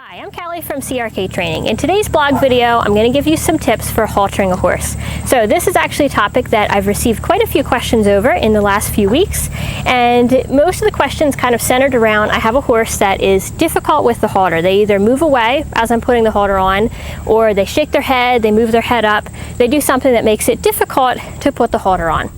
Hi, I'm Callie from CRK Training. In today's blog video, I'm going to give you some tips for haltering a horse. So this is actually a topic that I've received quite a few questions over in the last few weeks, and most of the questions kind of centered around I have a horse that is difficult with the halter. They either move away as I'm putting the halter on, or they shake their head, they move their head up, they do something that makes it difficult to put the halter on.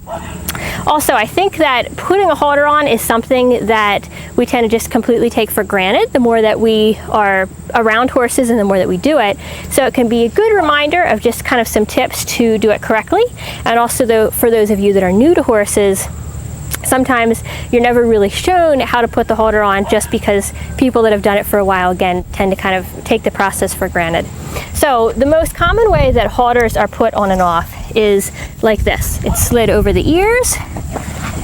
Also, I think that putting a halter on is something that we tend to just completely take for granted the more that we are around horses and the more that we do it. So it can be a good reminder of just kind of some tips to do it correctly. And also for those of you that are new to horses, sometimes you're never really shown how to put the halter on just because people that have done it for a while, again, tend to kind of take the process for granted. So the most common way that halters are put on and off is like this. It's slid over the ears,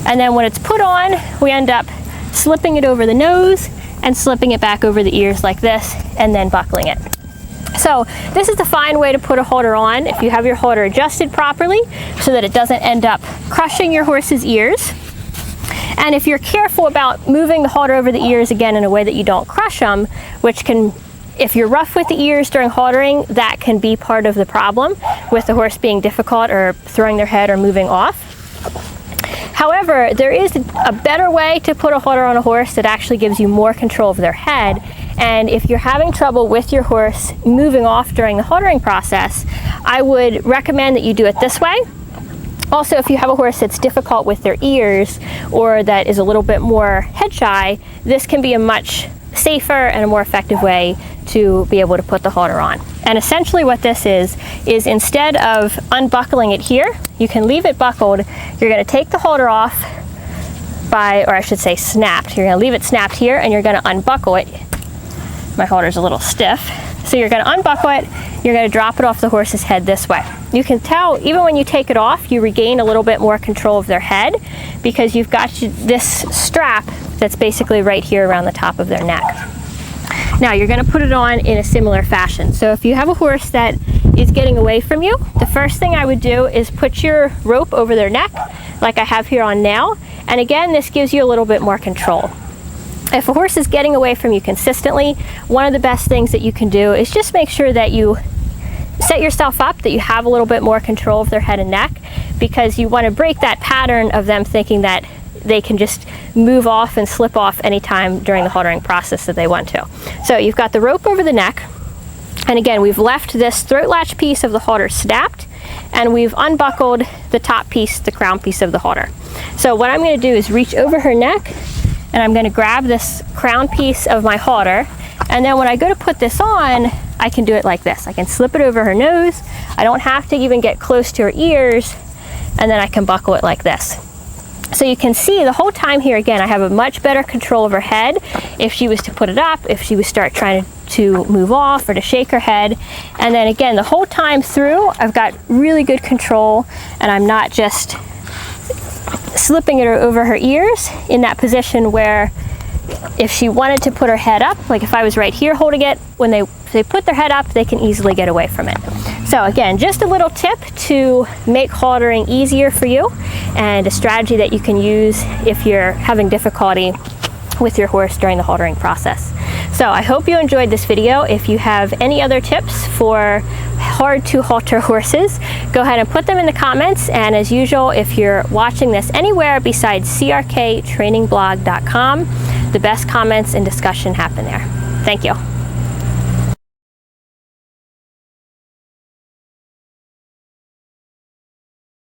and then when it's put on, we end up slipping it over the nose and slipping it back over the ears like this, and then buckling it. So this is the fine way to put a halter on if you have your halter adjusted properly so that it doesn't end up crushing your horse's ears. And if you're careful about moving the halter over the ears again in a way that you don't crush them, which can, if you're rough with the ears during haltering, that can be part of the problem with the horse being difficult or throwing their head or moving off. However, there is a better way to put a halter on a horse that actually gives you more control of their head. And if you're having trouble with your horse moving off during the haltering process, I would recommend that you do it this way. Also, if you have a horse that's difficult with their ears or that is a little bit more head shy, this can be a much safer and a more effective way to be able to put the halter on. And essentially what this is instead of unbuckling it here, you can leave it buckled. You're going to take the halter off or I should say snapped. You're going to leave it snapped here and you're going to unbuckle it. My halter's a little stiff. So you're going to unbuckle it, you're going to drop it off the horse's head this way. You can tell even when you take it off, you regain a little bit more control of their head because you've got this strap that's basically right here around the top of their neck. Now you're going to put it on in a similar fashion. So if you have a horse that is getting away from you, the first thing I would do is put your rope over their neck like I have here on now. And again, this gives you a little bit more control. If a horse is getting away from you consistently, one of the best things that you can do is just make sure that you set yourself up, that you have a little bit more control of their head and neck, because you want to break that pattern of them thinking that they can just move off and slip off anytime during the haltering process that they want to. So you've got the rope over the neck, and again, we've left this throat latch piece of the halter snapped, and we've unbuckled the top piece, the crown piece of the halter. So what I'm going to do is reach over her neck, and I'm going to grab this crown piece of my halter, and then when I go to put this on, I can do it like this. I can slip it over her nose. I don't have to even get close to her ears, and then I can buckle it like this. So you can see the whole time here, again, I have a much better control of her head if she was to put it up, if she would start trying to move off or to shake her head. And then again, the whole time through, I've got really good control, and I'm not just slipping it over her ears in that position where if she wanted to put her head up, like if I was right here holding it, when they put their head up, they can easily get away from it. So again, just a little tip to make haltering easier for you and a strategy that you can use if you're having difficulty with your horse during the haltering process. So I hope you enjoyed this video. If you have any other tips for hard to halter horses, go ahead and put them in the comments. And as usual, if you're watching this anywhere besides crktrainingblog.com, the best comments and discussion happen there. Thank you.